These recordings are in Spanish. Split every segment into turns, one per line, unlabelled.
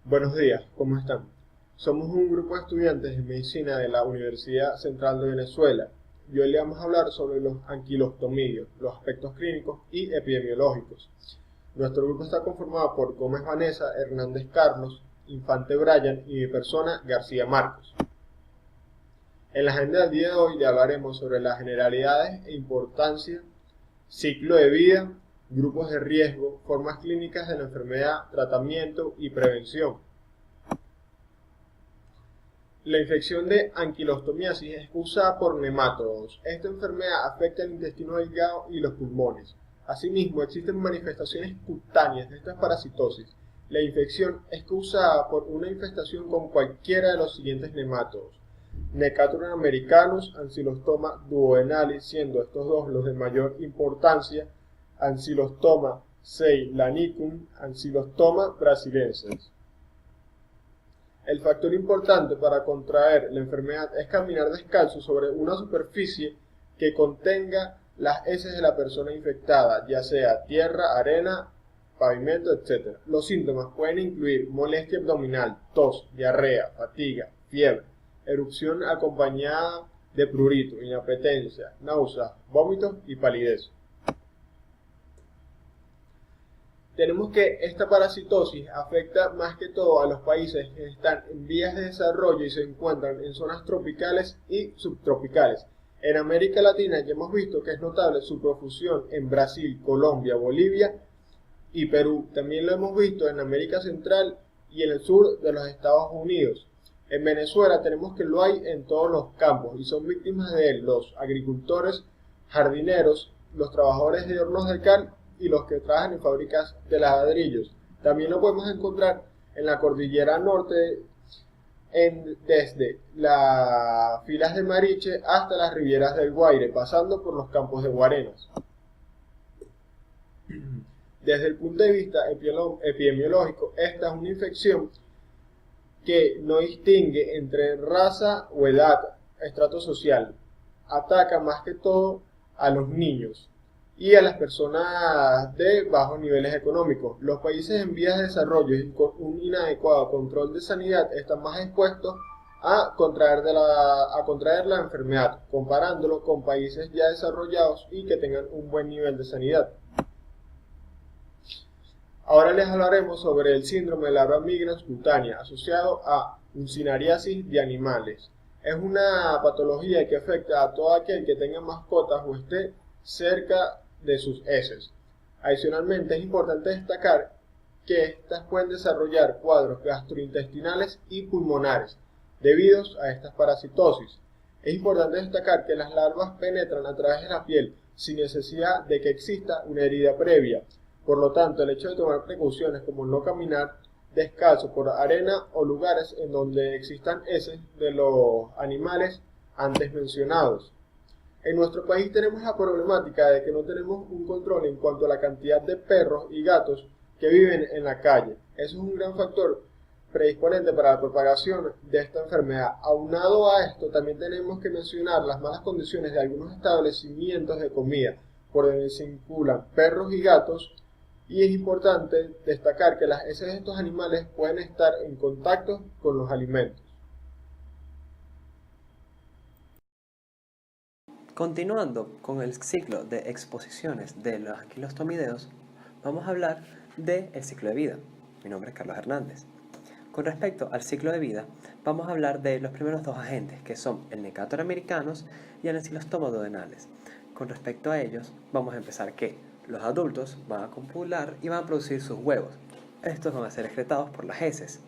Buenos días, ¿cómo están? Somos un grupo de estudiantes de medicina de la Universidad Central de Venezuela y hoy le vamos a hablar sobre los anquilostomios, los aspectos clínicos y epidemiológicos. Nuestro grupo está conformado por Gómez Vanessa, Hernández Carlos, Infante Brian y mi persona García Marcos. En la agenda del día de hoy le hablaremos sobre las generalidades e importancia, ciclo de vida, grupos de riesgo, formas clínicas de la enfermedad, tratamiento y prevención. La infección de anquilostomiasis es causada por nematodos. Esta enfermedad afecta el intestino delgado y los pulmones. Asimismo, existen manifestaciones cutáneas de esta parasitosis. La infección es causada por una infestación con cualquiera de los siguientes nematodos: Necatorium americanus, Ancylostoma duodenalis, siendo estos dos los de mayor importancia, Ancylostoma ceylanicum, Ancylostoma brasiliensis. El factor importante para contraer la enfermedad es caminar descalzo sobre una superficie que contenga las heces de la persona infectada, ya sea tierra, arena, pavimento, etc. Los síntomas pueden incluir molestia abdominal, tos, diarrea, fatiga, fiebre, erupción acompañada de prurito, inapetencia, náuseas, vómitos y palidez. Tenemos que esta parasitosis afecta más que todo a los países que están en vías de desarrollo y se encuentran en zonas tropicales y subtropicales. En América Latina ya hemos visto que es notable su profusión en Brasil, Colombia, Bolivia y Perú. También lo hemos visto en América Central y en el sur de los Estados Unidos. En Venezuela tenemos que lo hay en todos los campos y son víctimas de él los agricultores, jardineros, los trabajadores de hornos de cal y los que trabajan en fábricas de ladrillos. También lo podemos encontrar en la cordillera norte, desde las filas de Mariche hasta las rivieras del Guaire, pasando por los campos de Guarenas. Desde el punto de vista epidemiológico, esta es una infección que no distingue entre raza o edad, estrato social. Ataca más que todo a los niños y a las personas de bajos niveles económicos. Los países en vías de desarrollo y con un inadecuado control de sanidad están más expuestos a contraer la enfermedad, comparándolo con países ya desarrollados y que tengan un buen nivel de sanidad. Ahora les hablaremos sobre el síndrome de larva migrans cutánea asociado a uncinariasis de animales. Es una patología que afecta a todo aquel que tenga mascotas o esté cerca de sus heces. Adicionalmente, es importante destacar que estas pueden desarrollar cuadros gastrointestinales y pulmonares debido a estas parasitosis. Es importante destacar que las larvas penetran a través de la piel sin necesidad de que exista una herida previa. Por lo tanto, el hecho de tomar precauciones como no caminar descalzo por arena o lugares en donde existan heces de los animales antes mencionados. En nuestro país tenemos la problemática de que no tenemos un control en cuanto a la cantidad de perros y gatos que viven en la calle. Eso es un gran factor predisponente para la propagación de esta enfermedad. Aunado a esto, también tenemos que mencionar las malas condiciones de algunos establecimientos de comida, por donde se circulan perros y gatos, y es importante destacar que las heces de estos animales pueden estar en contacto con los alimentos.
Continuando con el ciclo de exposiciones de los anquilostomideos, vamos a hablar del ciclo de vida. Mi nombre es Carlos Hernández. Con respecto al ciclo de vida, vamos a hablar de los primeros dos agentes, que son el Necatorium americanus y el Ancylostoma duodenales. Con respecto a ellos, vamos a empezar que los adultos van a copular y van a producir sus huevos. Estos van a ser excretados por las heces.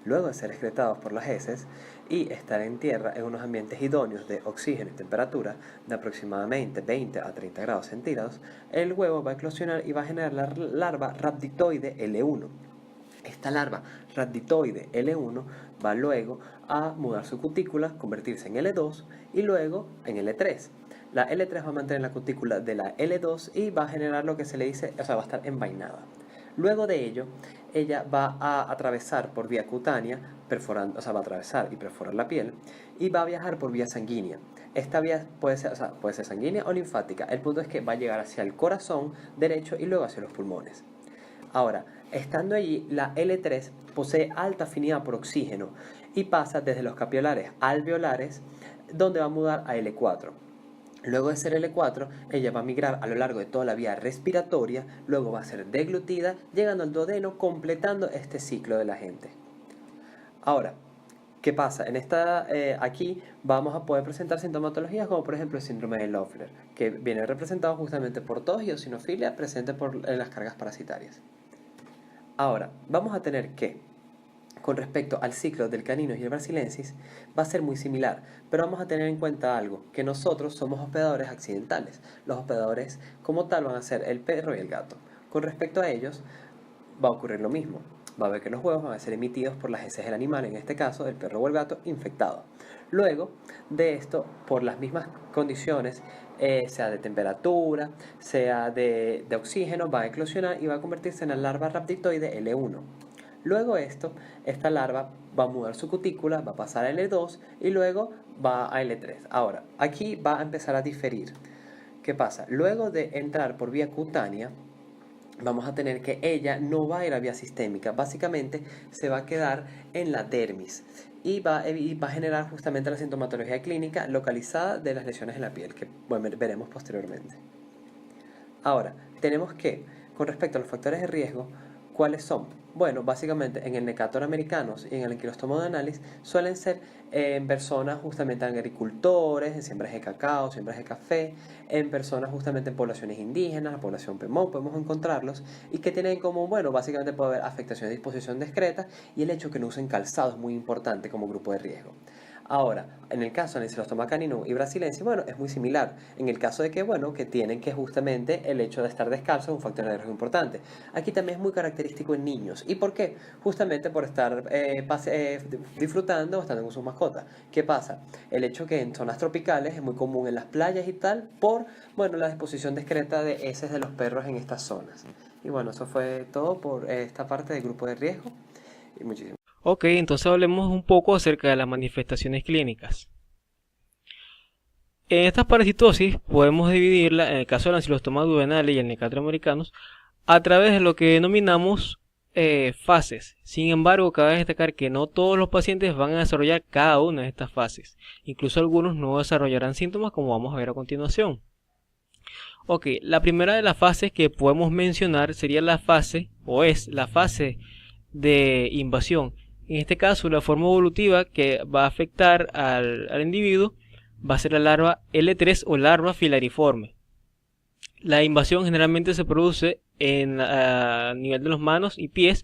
Luego de ser excretados por las heces y estar en tierra en unos ambientes idóneos de oxígeno y temperatura de aproximadamente 20 a 30 grados centígrados, el huevo va a eclosionar y va a generar la larva rhabditoide L1. Esta larva rhabditoide L1 va luego a mudar su cutícula, convertirse en L2 y luego en L3. La L3 va a mantener la cutícula de la L2 y va a generar lo que se le dice, o sea, va a estar envainada. Luego de ello, ella va a atravesar por vía cutánea, perforando, o sea, va a atravesar y perforar la piel, y va a viajar por vía sanguínea. Esta vía puede ser sanguínea o linfática. El punto es que va a llegar hacia el corazón derecho y luego hacia los pulmones. Ahora, Estando allí, la L3 posee alta afinidad por oxígeno y pasa desde los capilares alveolares, donde va a mudar a L4. Luego de ser L4, ella va a migrar a lo largo de toda la vía respiratoria, luego va a ser deglutida, llegando al duodeno, completando este ciclo de la gente. Ahora, ¿qué pasa? Aquí vamos a poder presentar sintomatologías como por ejemplo el síndrome de Loeffler, que viene representado justamente por tos y eosinofilia presente por las cargas parasitarias. Ahora, vamos a tener que, con respecto al ciclo del Caninus y el Brasiliensis, va a ser muy similar, pero vamos a tener en cuenta algo, que nosotros somos hospedadores accidentales. Los hospedadores como tal van a ser el perro y el gato. Con respecto a ellos, va a ocurrir lo mismo. Va a ver que los huevos van a ser emitidos por las heces del animal, en este caso el perro o el gato infectado. Luego de esto, por las mismas condiciones, sea de temperatura, sea de oxígeno, va a eclosionar y va a convertirse en la larva rhabditoide L1. Luego esta larva va a mudar su cutícula, va a pasar a L2 y luego va a L3. Ahora, aquí va a empezar a diferir. ¿Qué pasa? Luego de entrar por vía cutánea, vamos a tener que ella no va a ir a vía sistémica, básicamente se va a quedar en la dermis y va a generar justamente la sintomatología clínica localizada de las lesiones en la piel, que veremos posteriormente. Ahora, tenemos que, con respecto a los factores de riesgo, ¿cuáles son? Bueno, básicamente en el Necator americanos y en el Anquilostomos duodenalis suelen ser en personas justamente agricultores, en siembras de cacao, siembras de café, en personas justamente en poblaciones indígenas, la población Pemón, podemos encontrarlos, y que tienen en común, bueno, básicamente puede haber afectación de disposición discreta y el hecho que no usen calzado es muy importante como grupo de riesgo. Ahora, en el caso de Ancylostoma caninum y brasiliensis, bueno, es muy similar. En el caso de que, bueno, que tienen que justamente el hecho de estar descalzo es un factor de riesgo importante. Aquí también es muy característico en niños. ¿Y por qué? Justamente por estar disfrutando o estando con sus mascotas. ¿Qué pasa? El hecho que en zonas tropicales es muy común en las playas y tal, por, bueno, la disposición discreta de heces de los perros en estas zonas. Y bueno, eso fue todo por esta parte del grupo de riesgo. Y muchísimas gracias.
Ok, entonces hablemos un poco acerca de las manifestaciones clínicas. En estas parasitosis podemos dividirla, en el caso del Ancylostoma duodenale y el Necator americanus, a través de lo que denominamos fases. Sin embargo, cabe destacar que no todos los pacientes van a desarrollar cada una de estas fases. Incluso algunos no desarrollarán síntomas, como vamos a ver a continuación. Ok, la primera de las fases que podemos mencionar sería la fase, o es la fase de invasión. En este caso, la forma evolutiva que va a afectar al individuo va a ser la larva L3 o larva filariforme. La invasión generalmente se produce a nivel de las manos y pies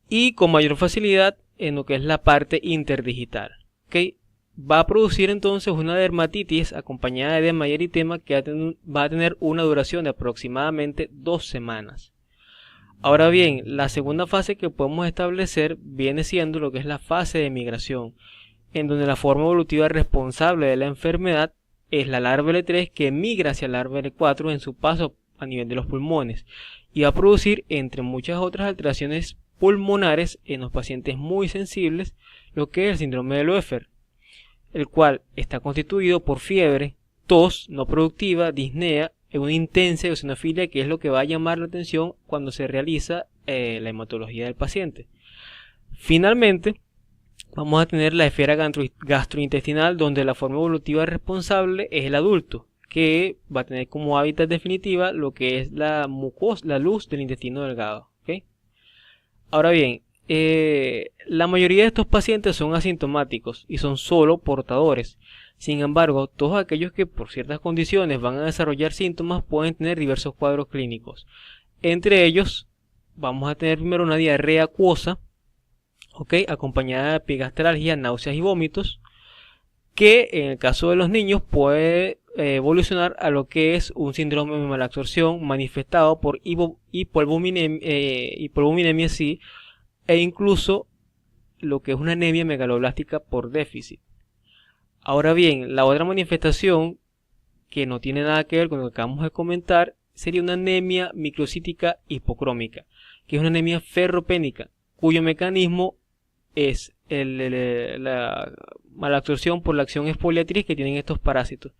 y con mayor facilidad en lo que es la parte interdigital. ¿Okay? Va a producir entonces una dermatitis acompañada de edema y eritema que va a tener una duración de aproximadamente 2 semanas. Ahora bien, la segunda fase que podemos establecer viene siendo lo que es la fase de migración, en donde la forma evolutiva responsable de la enfermedad es la larva L3 que migra hacia la larva L4 en su paso a nivel de los pulmones y va a producir, entre muchas otras alteraciones pulmonares en los pacientes muy sensibles, lo que es el síndrome de Loeffler, el cual está constituido por fiebre, tos no productiva, disnea, una intensa eosinofilia, que es lo que va a llamar la atención cuando se realiza la hematología del paciente. Finalmente, vamos a tener la esfera gastrointestinal, donde la forma evolutiva responsable es el adulto, que va a tener como hábitat definitiva lo que es la mucosa, la luz del intestino delgado. ¿Okay? Ahora bien, la mayoría de estos pacientes son asintomáticos y son solo portadores. Sin embargo, todos aquellos que por ciertas condiciones van a desarrollar síntomas pueden tener diversos cuadros clínicos. Entre ellos, vamos a tener primero una diarrea acuosa, acompañada de epigastralgia, náuseas y vómitos, que en el caso de los niños puede evolucionar a lo que es un síndrome de malabsorción manifestado por hipolvominemia sí, e incluso lo que es una anemia megaloblástica por déficit. Ahora bien, la otra manifestación que no tiene nada que ver con lo que acabamos de comentar sería una anemia microcítica hipocrómica, que es una anemia ferropénica, cuyo mecanismo es la malabsorción por la acción exfoliatriz que tienen estos parásitos.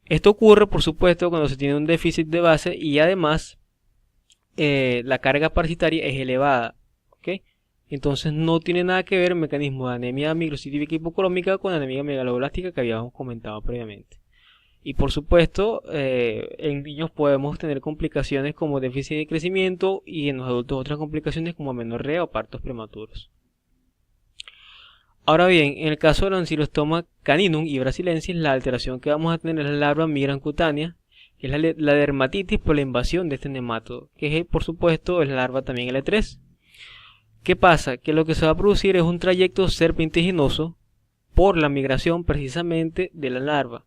Esto ocurre, por supuesto, cuando se tiene un déficit de base y además la carga parasitaria es elevada, ¿ok? Entonces no tiene nada que ver el mecanismo de anemia microcítica hipocrómica con la anemia megaloblástica que habíamos comentado previamente. Y por supuesto, en niños podemos tener complicaciones como déficit de crecimiento y en los adultos otras complicaciones como amenorrea o partos prematuros. Ahora bien, en el caso del Ancylostoma caninum y brasilensis, la alteración que vamos a tener es la larva migrans cutánea, que es la dermatitis por la invasión de este nematodo, que es, por supuesto, es la larva también L3. ¿Qué pasa? Que lo que se va a producir es un trayecto serpentiginoso por la migración precisamente de la larva.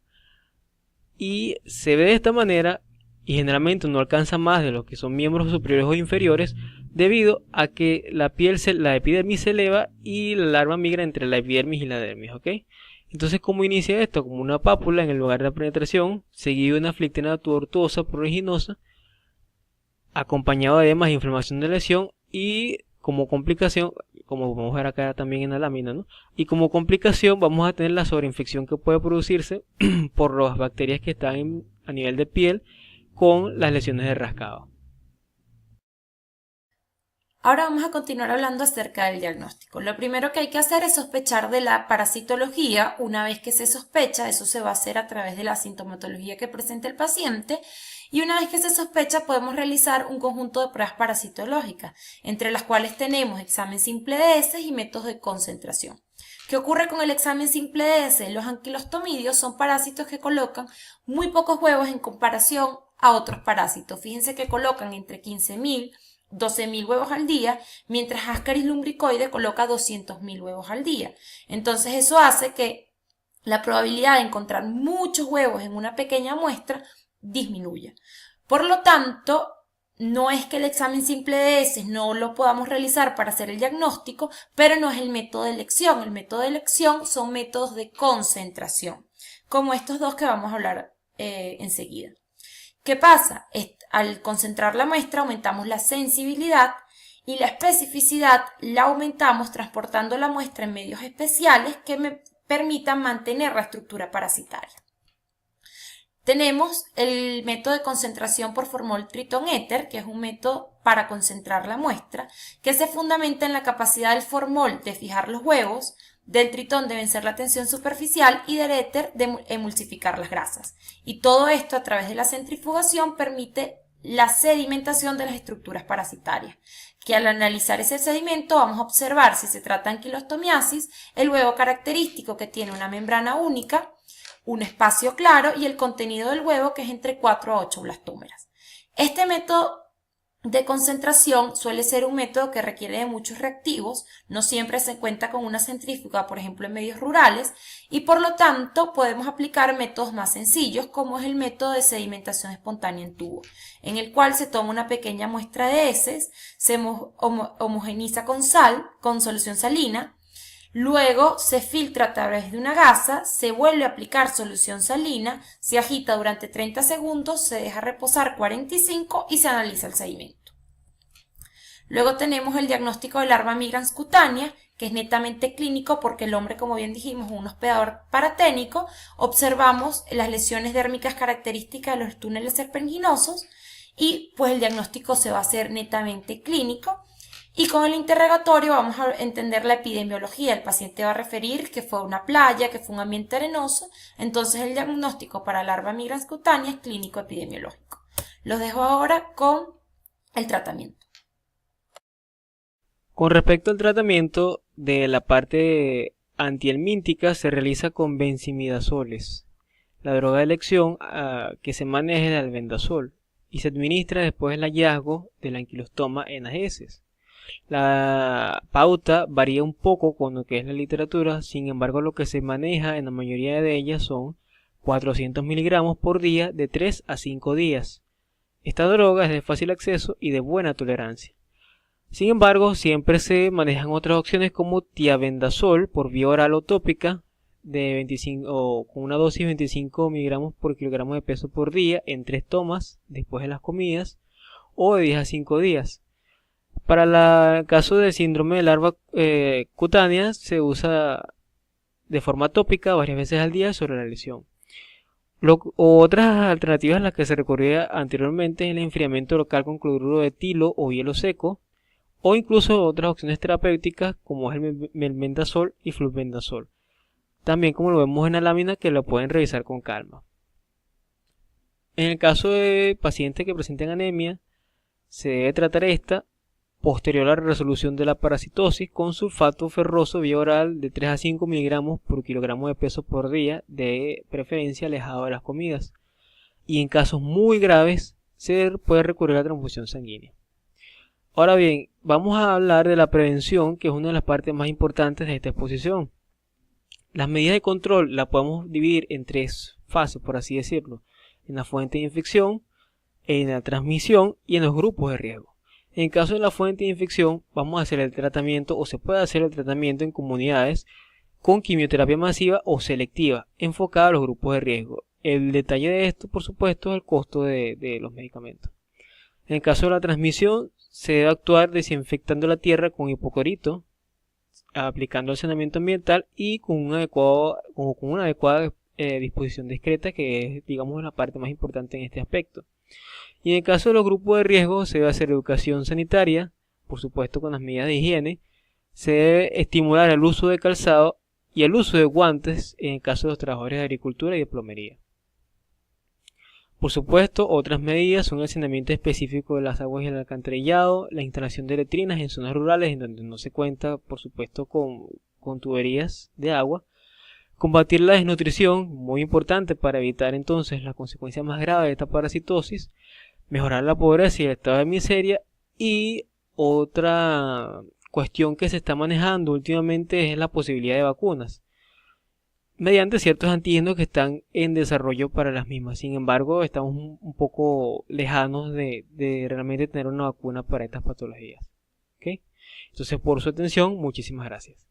Y se ve de esta manera y generalmente no alcanza más de lo que son miembros superiores o inferiores debido a que la epidermis se eleva y la larva migra entre la epidermis y la dermis, ¿ok? Entonces, ¿cómo inicia esto? Como una pápula en el lugar de la penetración, seguido de una flictena tubertosa pruriginosa, acompañado además de inflamación de lesión y como complicación, como vamos a ver acá también en la lámina, ¿no? Y como complicación vamos a tener la sobreinfección que puede producirse por las bacterias que están a nivel de piel con las lesiones de rascado.
Ahora vamos a continuar hablando acerca del diagnóstico. Lo primero que hay que hacer es sospechar de la parasitología. Una vez que se sospecha, eso se va a hacer a través de la sintomatología que presenta el paciente. Y una vez que se sospecha, podemos realizar un conjunto de pruebas parasitológicas, entre las cuales tenemos examen simple de heces y métodos de concentración. ¿Qué ocurre con el examen simple de heces? Los anquilostomidios son parásitos que colocan muy pocos huevos en comparación a otros parásitos. Fíjense que colocan entre 15.000 12.000 huevos al día, mientras Ascaris lumbricoide coloca 200.000 huevos al día. Entonces eso hace que la probabilidad de encontrar muchos huevos en una pequeña muestra disminuya. Por lo tanto, no es que el examen simple de heces no lo podamos realizar para hacer el diagnóstico, pero no es el método de elección. El método de elección son métodos de concentración, como estos dos que vamos a hablar enseguida. ¿Qué pasa? Al concentrar la muestra aumentamos la sensibilidad y la especificidad la aumentamos transportando la muestra en medios especiales que me permitan mantener la estructura parasitaria. Tenemos el método de concentración por formol tritón éter, que es un método para concentrar la muestra, que se fundamenta en la capacidad del formol de fijar los huevos, del tritón de vencer la tensión superficial y del éter de emulsificar las grasas. Y todo esto a través de la centrifugación permite la sedimentación de las estructuras parasitarias, que al analizar ese sedimento vamos a observar si se trata de anquilostomiasis, el huevo característico que tiene una membrana única, un espacio claro y el contenido del huevo que es entre 4 a 8 blastómeras. Este método de concentración suele ser un método que requiere de muchos reactivos, no siempre se cuenta con una centrífuga, por ejemplo en medios rurales, y por lo tanto podemos aplicar métodos más sencillos como es el método de sedimentación espontánea en tubo, en el cual se toma una pequeña muestra de heces, se homogeniza con sal, con solución salina, luego se filtra a través de una gasa, se vuelve a aplicar solución salina, se agita durante 30 segundos, se deja reposar 45 y se analiza el sedimento. Luego tenemos el diagnóstico de larva migrans cutánea, que es netamente clínico porque el hombre, como bien dijimos, es un hospedador paraténico. Observamos las lesiones dérmicas características de los túneles serpenginosos y pues el diagnóstico se va a hacer netamente clínico. Y con el interrogatorio vamos a entender la epidemiología. El paciente va a referir que fue una playa, que fue un ambiente arenoso. Entonces el diagnóstico para larva migrans cutánea es clínico epidemiológico. Los dejo ahora con el tratamiento.
Con respecto al tratamiento de la parte antihelmíntica se realiza con benzimidazoles. La droga de elección que se maneja es el albendazol y se administra después del hallazgo del anquilostoma en las heces. La pauta varía un poco con lo que es la literatura, sin embargo lo que se maneja en la mayoría de ellas son 400 miligramos por día de 3 a 5 días. Esta droga es de fácil acceso y de buena tolerancia. Sin embargo, siempre se manejan otras opciones como tiabendazol por vía oral o tópica de 25, o con una dosis de 25 miligramos por kilogramo de peso por día en 3 tomas después de las comidas o de 10 a 5 días. Para el caso del síndrome de larva cutánea se usa de forma tópica varias veces al día sobre la lesión. Otras alternativas a las que se recurría anteriormente es el enfriamiento local con cloruro de etilo o hielo seco, o incluso otras opciones terapéuticas como es el melbendazol y flubendazol. También, como lo vemos en la lámina, que lo pueden revisar con calma. En el caso de pacientes que presenten anemia, se debe tratar esta posterior a la resolución de la parasitosis con sulfato ferroso vía oral de 3 a 5 miligramos por kilogramo de peso por día, de preferencia alejado de las comidas. Y en casos muy graves se puede recurrir a la transfusión sanguínea. Ahora bien, vamos a hablar de la prevención, que es una de las partes más importantes de esta exposición. Las medidas de control las podemos dividir en 3 fases, por así decirlo: en la fuente de infección, en la transmisión y en los grupos de riesgo. En caso de la fuente de infección, vamos a hacer el tratamiento, o se puede hacer el tratamiento en comunidades con quimioterapia masiva o selectiva, enfocada a los grupos de riesgo. El detalle de esto, por supuesto, es el costo de los medicamentos. En el caso de la transmisión, se debe actuar desinfectando la tierra con hipoclorito, aplicando el saneamiento ambiental y con una adecuada disposición discreta, que es, digamos, la parte más importante en este aspecto. Y en el caso de los grupos de riesgo, se debe hacer educación sanitaria, por supuesto con las medidas de higiene. Se debe estimular el uso de calzado y el uso de guantes en el caso de los trabajadores de agricultura y de plomería. Por supuesto, otras medidas son el saneamiento específico de las aguas y el alcantarillado, la instalación de letrinas en zonas rurales en donde no se cuenta, por supuesto, con tuberías de agua. Combatir la desnutrición, muy importante para evitar entonces las consecuencias más graves de esta parasitosis. Mejorar la pobreza y el estado de miseria. Y otra cuestión que se está manejando últimamente es la posibilidad de vacunas mediante ciertos antígenos que están en desarrollo para las mismas. Sin embargo, estamos un poco lejanos de realmente tener una vacuna para estas patologías. ¿Okay? Entonces, por su atención, muchísimas gracias.